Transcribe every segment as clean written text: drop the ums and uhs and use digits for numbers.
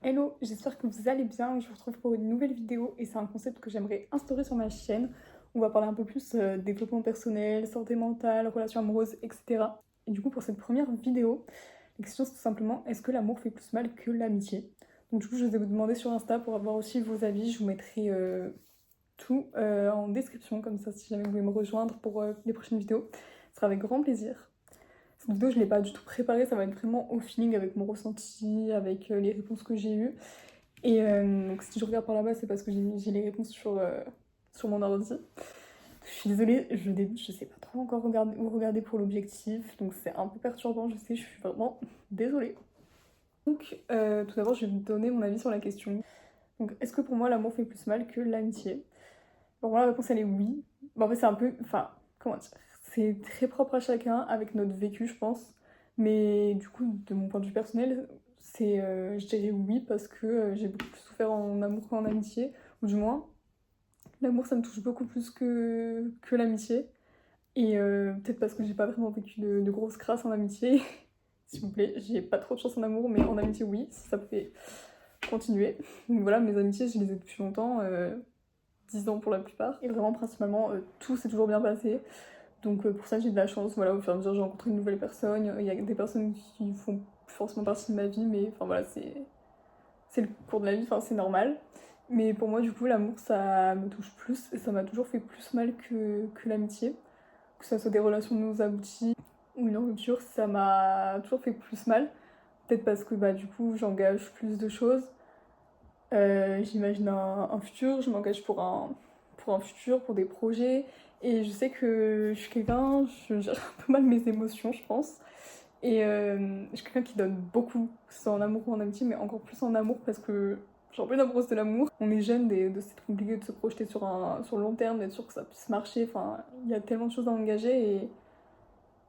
Hello, j'espère que vous allez bien. Je vous retrouve pour une nouvelle vidéo et c'est un concept que j'aimerais instaurer sur ma chaîne. On va parler un peu plus développement personnel, santé mentale, relations amoureuses, etc. Et du coup, pour cette première vidéo, la question c'est tout simplement est-ce que l'amour fait plus mal que l'amitié? Donc, du coup, je vais vous demander sur Insta pour avoir aussi vos avis. Je vous mettrai tout en description, comme ça, si jamais vous voulez me rejoindre pour les prochaines vidéos, ce sera avec grand plaisir. Cette vidéo, je ne l'ai pas du tout préparée, ça va être vraiment au feeling avec mon ressenti, avec les réponses que j'ai eues. Et donc si je regarde par là-bas, c'est parce que j'ai les réponses sur mon ordi. Je suis désolée, je débute, je sais pas trop encore où regarder pour l'objectif, donc c'est un peu perturbant, je sais, je suis vraiment désolée. Donc tout d'abord, je vais vous donner mon avis sur la question. Donc est-ce que pour moi l'amour fait plus mal que l'amitié? Pour moi la réponse elle est oui. Bon, en fait c'est un peu, enfin, comment dire, c'est très propre à chacun avec notre vécu je pense. Mais du coup, de mon point de vue personnel, je dirais oui parce que j'ai beaucoup plus souffert en amour qu'en amitié, ou du moins, l'amour ça me touche beaucoup plus que l'amitié. Et peut-être parce que j'ai pas vraiment vécu de grosses crasses en amitié, s'il vous plaît, j'ai pas trop de chance en amour, mais en amitié oui, si ça pouvait continuer. Donc voilà, mes amitiés je les ai depuis longtemps, 10 ans pour la plupart, et vraiment principalement tout s'est toujours bien passé. Donc pour ça j'ai de la chance, voilà, au fur et à mesure j'ai rencontré une nouvelle personne, il y a des personnes qui font plus forcément partie de ma vie, mais enfin voilà, c'est le cours de la vie, enfin c'est normal. Mais pour moi du coup l'amour ça me touche plus et ça m'a toujours fait plus mal que l'amitié. Que ça soit des relations non abouties ou une rupture, ça m'a toujours fait plus mal. Peut-être parce que bah du coup j'engage plus de choses. J'imagine un futur, je m'engage pour un futur, pour des projets. Et je sais que je suis quelqu'un, je gère un peu mal mes émotions, je pense. Et je suis quelqu'un qui donne beaucoup, que ce soit en amour ou en amitié, mais encore plus en amour parce que je suis un peu une amoureuse de l'amour. On est jeune, c'est compliqué de se projeter sur le long terme, d'être sûr que ça puisse marcher. Enfin, il y a tellement de choses à engager et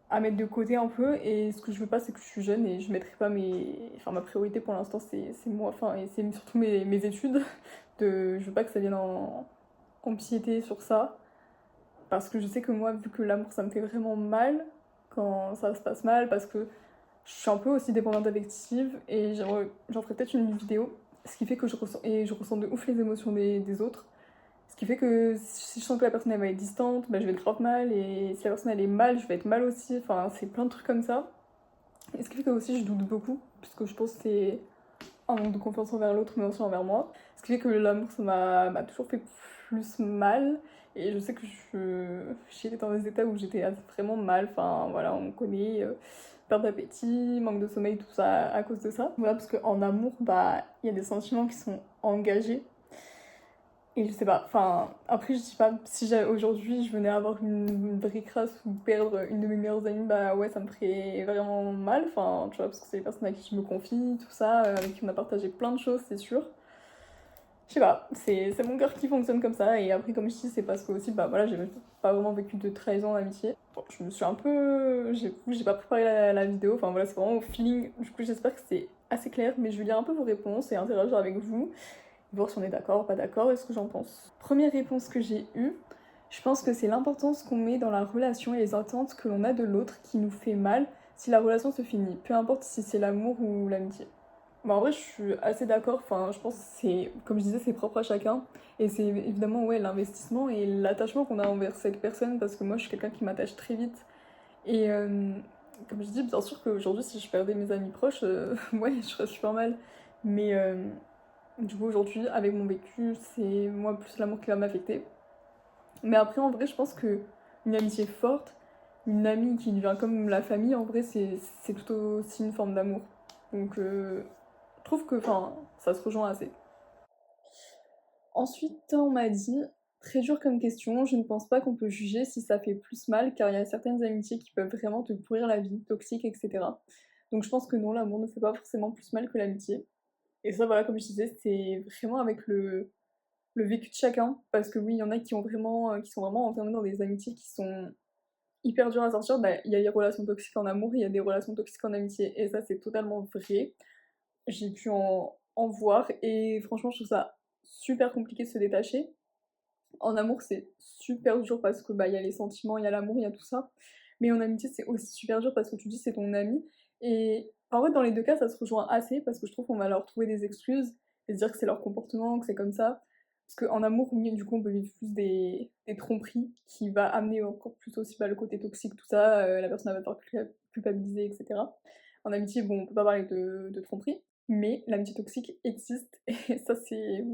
à mettre de côté un peu. Et ce que je veux pas, c'est que je suis jeune et je mettrai pas Enfin, ma priorité pour l'instant, c'est moi, enfin, et c'est surtout mes études. Je veux pas que ça vienne en empiéter sur ça. Parce que je sais que moi, vu que l'amour, ça me fait vraiment mal quand ça se passe mal, parce que je suis un peu aussi dépendante affective et j'en ferai peut-être une vidéo. Ce qui fait que je ressens de ouf les émotions des autres. Ce qui fait que si je sens que la personne elle va être distante, bah, je vais être grave mal. Et si la personne elle est mal, je vais être mal aussi. Enfin, c'est plein de trucs comme ça. Et ce qui fait que aussi je doute beaucoup, puisque je pense que c'est un manque de confiance envers l'autre, mais aussi envers moi. Ce qui fait que l'amour, ça m'a toujours fait plus mal. Et je sais que j'étais dans des états où j'étais vraiment mal. Enfin, voilà, on connaît perte d'appétit, manque de sommeil, tout ça à cause de ça. Voilà, parce qu'en amour, bah, il y a des sentiments qui sont engagés. Et je sais pas, enfin, après je dis pas, si aujourd'hui je venais avoir une vraie crasse ou perdre une de mes meilleures amies, bah ouais, ça me ferait vraiment mal, enfin, tu vois, parce que c'est les personnes à qui je me confie, tout ça, avec qui on a partagé plein de choses, c'est sûr. Je sais pas, c'est mon cœur qui fonctionne comme ça, et après, comme je dis, c'est parce que aussi, bah voilà, j'ai pas vraiment vécu de trahison en amitié. Bon, je me suis un peu. J'ai pas préparé la vidéo, enfin voilà, c'est vraiment au feeling, du coup, j'espère que c'est assez clair, mais je vais lire un peu vos réponses et interagir avec vous voir si on est d'accord ou pas d'accord et ce que j'en pense. Première réponse que j'ai eue, je pense que c'est l'importance qu'on met dans la relation et les attentes que l'on a de l'autre qui nous fait mal si la relation se finit, peu importe si c'est l'amour ou l'amitié. Bah en vrai, je suis assez d'accord, enfin, je pense que c'est, comme je disais, c'est propre à chacun. Et c'est évidemment, ouais, l'investissement et l'attachement qu'on a envers cette personne, parce que moi, je suis quelqu'un qui m'attache très vite. Et comme je dis, bien sûr qu'aujourd'hui, si je perdais mes amis proches, ouais, je serais super mal. Mais du coup, aujourd'hui, avec mon vécu, c'est moi plus l'amour qui va m'affecter. Mais après, en vrai, je pense que une amitié forte, une amie qui devient comme la famille, en vrai, c'est tout aussi une forme d'amour. Donc, je trouve que, enfin, ça se rejoint assez. Ensuite, on m'a dit, très dur comme question, je ne pense pas qu'on peut juger si ça fait plus mal, car il y a certaines amitiés qui peuvent vraiment te pourrir la vie, toxiques, etc. Donc, je pense que non, l'amour ne fait pas forcément plus mal que l'amitié. Et ça, voilà, comme je disais, c'est vraiment avec le vécu de chacun, parce que oui, il y en a qui sont vraiment enfermés dans des amitiés qui sont hyper dures à sortir. Bah, il y a des relations toxiques en amour, il y a des relations toxiques en amitié, et ça, c'est totalement vrai. J'ai pu en voir, et franchement, je trouve ça super compliqué de se détacher. En amour, c'est super dur parce que bah, il y a les sentiments, il y a l'amour, il y a tout ça. Mais en amitié, c'est aussi super dur parce que tu dis c'est ton ami. Et En vrai, dans les deux cas, ça se rejoint assez parce que je trouve qu'on va leur trouver des excuses et se dire que c'est leur comportement, que c'est comme ça. Parce qu'en amour, oui, du coup, on peut vivre plus des tromperies qui va amener encore plus aussi le côté toxique, tout ça, la personne va pas culpabiliser, etc. En amitié, bon, on peut pas parler de tromperie, mais l'amitié toxique existe et ça, c'est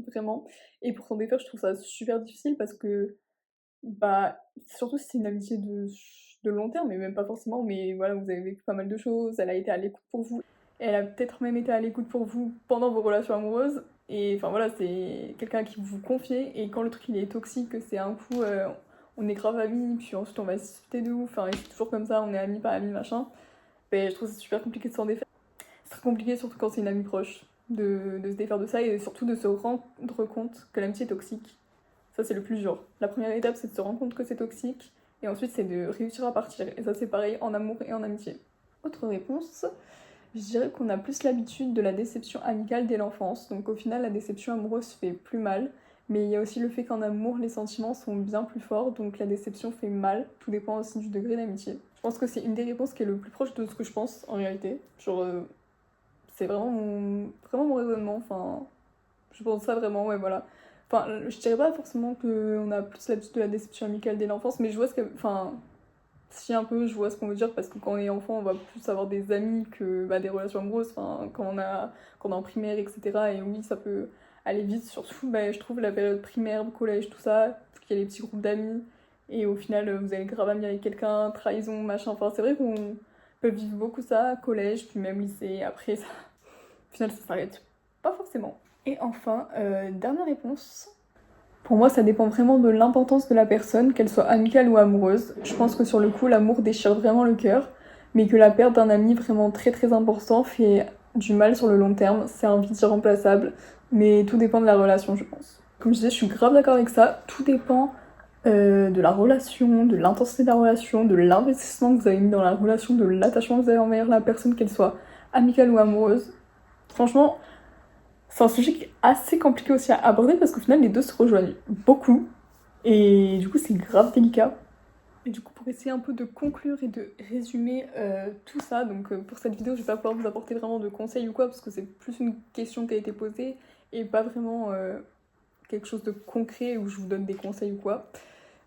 vraiment. Et pour s'en défaire, je trouve ça super difficile parce que, bah, surtout si c'est une amitié de long terme, mais même pas forcément, mais voilà, vous avez vécu pas mal de choses, elle a été à l'écoute pour vous, elle a peut-être même été à l'écoute pour vous pendant vos relations amoureuses, et enfin voilà, c'est quelqu'un à qui vous confiez, et quand le truc il est toxique, c'est un coup, on est grave amis, puis ensuite on va se disputer de ouf, enfin, et c'est toujours comme ça, on est amis, pas amis, machin, ben, je trouve que c'est super compliqué de s'en défaire. C'est très compliqué, surtout quand c'est une amie proche, de se défaire de ça, et surtout de se rendre compte que l'amitié est toxique. Ça, c'est le plus dur. La première étape, c'est de se rendre compte que c'est toxique. Et ensuite, c'est de réussir à partir. Et ça, c'est pareil en amour et en amitié. Autre réponse, je dirais qu'on a plus l'habitude de la déception amicale dès l'enfance. Donc au final, la déception amoureuse fait plus mal. Mais il y a aussi le fait qu'en amour, les sentiments sont bien plus forts. Donc la déception fait mal. Tout dépend aussi du degré d'amitié. Je pense que c'est une des réponses qui est le plus proche de ce que je pense en réalité. Genre, c'est vraiment mon raisonnement. Enfin, je pense ça vraiment, ouais, voilà. Enfin, je dirais pas forcément qu'on a plus l'habitude de la déception amicale dès l'enfance, mais je vois ce que. Enfin, si un peu, je vois ce qu'on veut dire, parce que quand on est enfant, on va plus avoir des amis que bah, des relations amoureuses, enfin, quand on est en primaire, etc. Et oui, ça peut aller vite, surtout, bah, je trouve, la période primaire, collège, tout ça, parce qu'il y a les petits groupes d'amis, et au final, vous allez grave ami avec quelqu'un, trahison, machin. Enfin, c'est vrai qu'on peut vivre beaucoup ça, collège, puis même lycée, après, ça, au final, ça s'arrête pas forcément. Et enfin, dernière réponse. Pour moi, ça dépend vraiment de l'importance de la personne, qu'elle soit amicale ou amoureuse. Je pense que sur le coup, l'amour déchire vraiment le cœur, mais que la perte d'un ami vraiment très très important fait du mal sur le long terme. C'est un vide irremplaçable, mais tout dépend de la relation, je pense. Comme je disais, je suis grave d'accord avec ça. Tout dépend de la relation, de l'intensité de la relation, de l'investissement que vous avez mis dans la relation, de l'attachement que vous avez envers la personne, qu'elle soit amicale ou amoureuse. Franchement, c'est un sujet qui est assez compliqué aussi à aborder parce qu'au final, les deux se rejoignent beaucoup. Et du coup, c'est grave délicat. Et du coup, pour essayer un peu de conclure et de résumer tout ça, donc pour cette vidéo, je vais pas pouvoir vous apporter vraiment de conseils ou quoi, parce que c'est plus une question qui a été posée et pas vraiment quelque chose de concret où je vous donne des conseils ou quoi.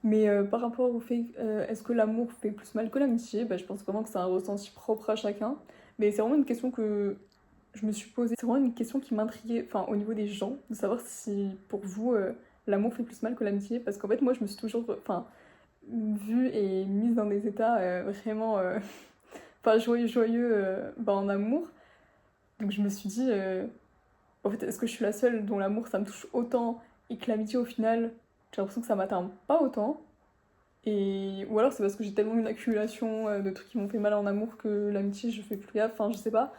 Mais par rapport au fait, est-ce que l'amour fait plus mal que l'amitié, bah, je pense vraiment que c'est un ressenti propre à chacun. Mais c'est vraiment une question que je me suis posée. C'est vraiment une question qui m'intriguait, enfin, au niveau des gens, de savoir si pour vous, l'amour fait plus mal que l'amitié. Parce qu'en fait, moi, je me suis toujours, enfin, vue et mise dans des états vraiment, enfin, joyeux, bah, en amour. Donc je me suis dit, en fait, est-ce que je suis la seule dont l'amour ça me touche autant et que l'amitié au final, j'ai l'impression que ça m'atteint pas autant. Et... Ou alors c'est parce que j'ai tellement une accumulation de trucs qui m'ont fait mal en amour que l'amitié je fais plus gaffe, enfin je sais pas.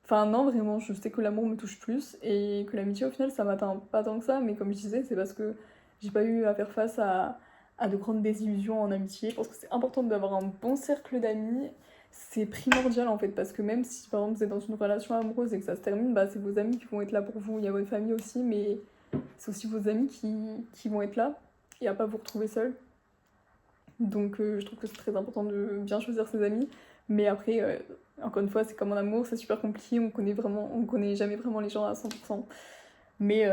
Enfin non vraiment, je sais que l'amour me touche plus et que l'amitié au final ça m'atteint pas tant que ça, mais comme je disais c'est parce que j'ai pas eu à faire face à de grandes désillusions en amitié. Je pense que c'est important d'avoir un bon cercle d'amis, c'est primordial en fait, parce que même si par exemple vous êtes dans une relation amoureuse et que ça se termine, bah c'est vos amis qui vont être là pour vous, il y a votre famille aussi, mais c'est aussi vos amis qui vont être là et à pas vous retrouver seul. Donc je trouve que c'est très important de bien choisir ses amis. Mais après, encore une fois, c'est comme en amour, c'est super compliqué, on connaît jamais vraiment les gens à 100%. Mais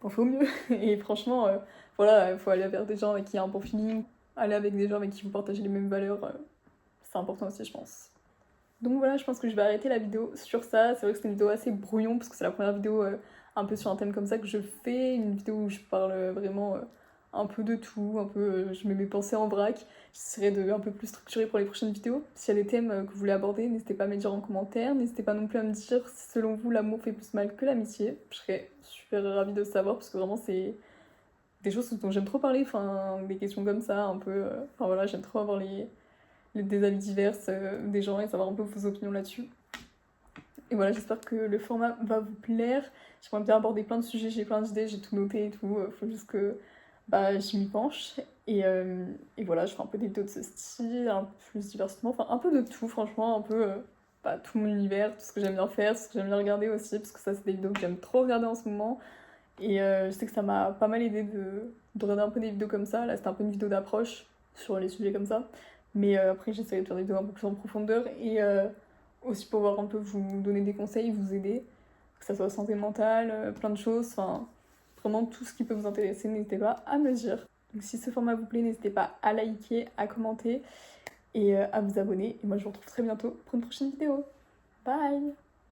on fait au mieux. Et franchement, voilà, il faut aller vers des gens avec qui il y a un bon feeling, aller avec des gens avec qui vous partagez les mêmes valeurs, c'est important aussi, je pense. Donc voilà, je pense que je vais arrêter la vidéo sur ça. C'est vrai que c'est une vidéo assez brouillon, parce que c'est la première vidéo un peu sur un thème comme ça que je fais. Une vidéo où je parle vraiment un peu de tout, un peu je mets mes pensées en vrac. J'essaierai de un peu plus structurer pour les prochaines vidéos. S'il y a des thèmes que vous voulez aborder, n'hésitez pas à me le dire en commentaire. N'hésitez pas non plus à me dire si selon vous l'amour fait plus mal que l'amitié. Je serais super ravie de savoir, parce que vraiment c'est des choses dont j'aime trop parler, enfin des questions comme ça, un peu... Enfin voilà, j'aime trop avoir des avis divers des gens et savoir un peu vos opinions là-dessus. Et voilà, j'espère que le format va vous plaire. J'aimerais bien aborder plein de sujets, j'ai plein d'idées, j'ai tout noté et tout. Faut juste que bah, je m'y penche. Et voilà, je ferai un peu des vidéos de ce style, un peu plus divertissement, enfin un peu de tout, franchement, un peu bah, tout mon univers, tout ce que j'aime bien faire, tout ce que j'aime bien regarder aussi, parce que ça, c'est des vidéos que j'aime trop regarder en ce moment. Et je sais que ça m'a pas mal aidé de regarder un peu des vidéos comme ça. Là, c'était un peu une vidéo d'approche sur les sujets comme ça. Mais après, j'essaierai de faire des vidéos un peu plus en profondeur. Et aussi pouvoir un peu vous donner des conseils, vous aider, que ça soit santé mentale, plein de choses, enfin vraiment tout ce qui peut vous intéresser, n'hésitez pas à me dire. Donc si ce format vous plaît, n'hésitez pas à liker, à commenter et à vous abonner. Et moi je vous retrouve très bientôt pour une prochaine vidéo. Bye!